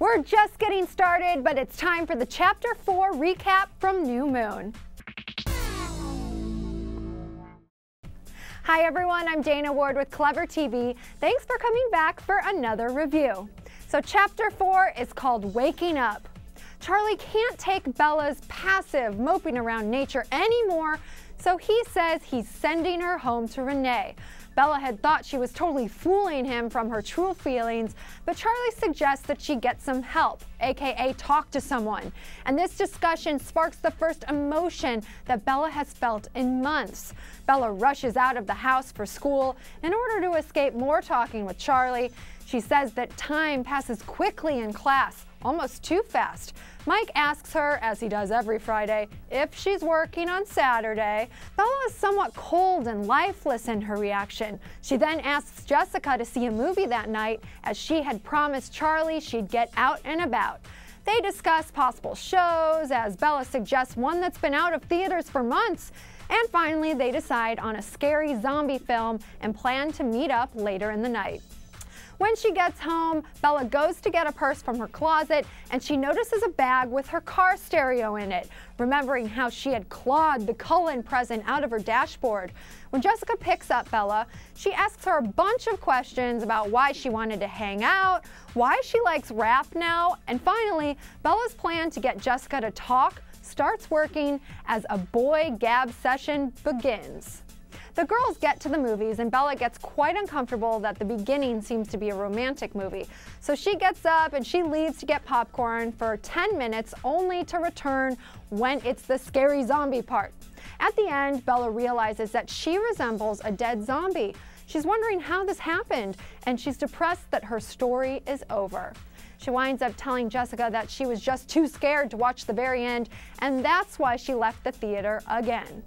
We're just getting started, but it's time for the Chapter 4 recap from New Moon. Hi everyone, I'm Dana Ward with Clever TV. Thanks for coming back for another review. So Chapter 4 is called Waking Up. Charlie can't take Bella's passive moping around nature anymore, so he says he's sending her home to Renee. Bella had thought she was totally fooling him from her true feelings, but Charlie suggests that she get some help, aka talk to someone. And this discussion sparks the first emotion that Bella has felt in months. Bella rushes out of the house for school in order to escape more talking with Charlie. She says that time passes quickly in class, almost too fast. Mike asks her, as he does every Friday, if she's working on Saturday. Bella is somewhat cold and lifeless in her reaction. She then asks Jessica to see a movie that night, as she had promised Charlie she'd get out and about. They discuss possible shows, as Bella suggests one that's been out of theaters for months. And finally, they decide on a scary zombie film and plan to meet up later in the night. When she gets home, Bella goes to get a purse from her closet and she notices a bag with her car stereo in it, remembering how she had clawed the Cullen present out of her dashboard. When Jessica picks up Bella, she asks her a bunch of questions about why she wanted to hang out, why she likes rap now, and finally, Bella's plan to get Jessica to talk starts working as a boy gab session begins. The girls get to the movies and Bella gets quite uncomfortable that the beginning seems to be a romantic movie. So she gets up and she leaves to get popcorn for 10 minutes only to return when it's the scary zombie part. At the end, Bella realizes that she resembles a dead zombie. She's wondering how this happened and she's depressed that her story is over. She winds up telling Jessica that she was just too scared to watch the very end and that's why she left the theater again.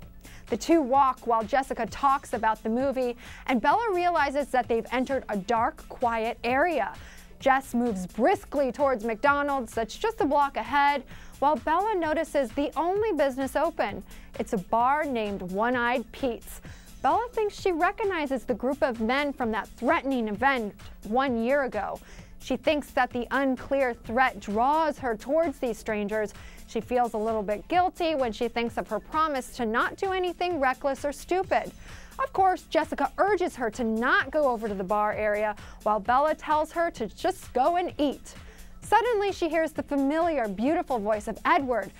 The two walk while Jessica talks about the movie, and Bella realizes that they've entered a dark, quiet area. Jess moves briskly towards McDonald's that's just a block ahead, while Bella notices the only business open. It's a bar named One-Eyed Pete's. Bella thinks she recognizes the group of men from that threatening event 1 year ago. She thinks that the unclear threat draws her towards these strangers. She feels a little bit guilty when she thinks of her promise to not do anything reckless or stupid. Of course, Jessica urges her to not go over to the bar area, while Bella tells her to just go and eat. Suddenly, she hears the familiar, beautiful voice of Edward.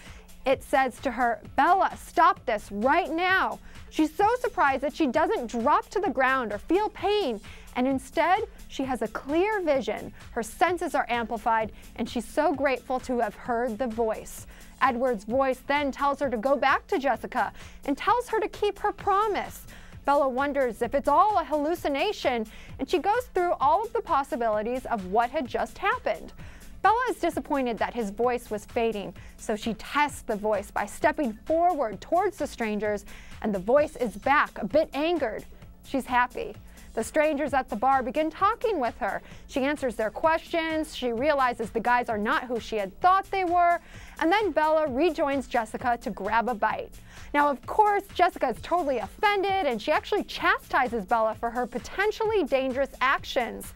It says to her, "Bella, stop this right now." She's so surprised that she doesn't drop to the ground or feel pain, and instead, she has a clear vision. Her senses are amplified, and she's so grateful to have heard the voice. Edward's voice then tells her to go back to Jessica and tells her to keep her promise. Bella wonders if it's all a hallucination, and she goes through all of the possibilities of what had just happened. Bella is disappointed that his voice was fading, so she tests the voice by stepping forward towards the strangers, and the voice is back, a bit angered. She's happy. The strangers at the bar begin talking with her. She answers their questions, she realizes the guys are not who she had thought they were, and then Bella rejoins Jessica to grab a bite. Now, of course, Jessica is totally offended, and she actually chastises Bella for her potentially dangerous actions.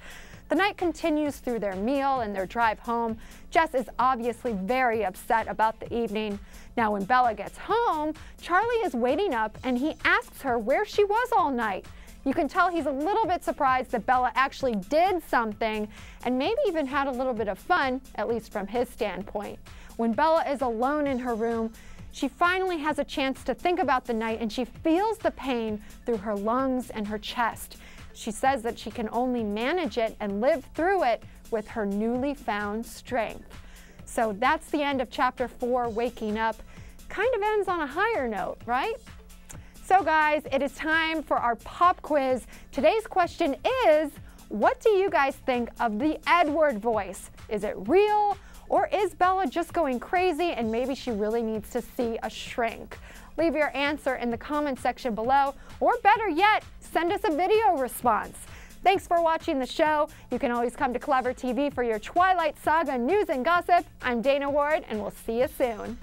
The night continues through their meal and their drive home. Jess is obviously very upset about the evening. Now, when Bella gets home, Charlie is waiting up and he asks her where she was all night. You can tell he's a little bit surprised that Bella actually did something and maybe even had a little bit of fun, at least from his standpoint. When Bella is alone in her room, she finally has a chance to think about the night and she feels the pain through her lungs and her chest. She says that she can only manage it and live through it with her newly found strength. So that's the end of Chapter 4, Waking Up. Kind of ends on a higher note, right? So guys, it is time for our pop quiz. Today's question is, what do you guys think of the Edward voice? Is it real, or is Bella just going crazy and maybe she really needs to see a shrink? Leave your answer in the comment section below, or better yet, send us a video response. Thanks for watching the show. You can always come to Clever TV for your Twilight Saga news and gossip. I'm Dana Ward, and we'll see you soon.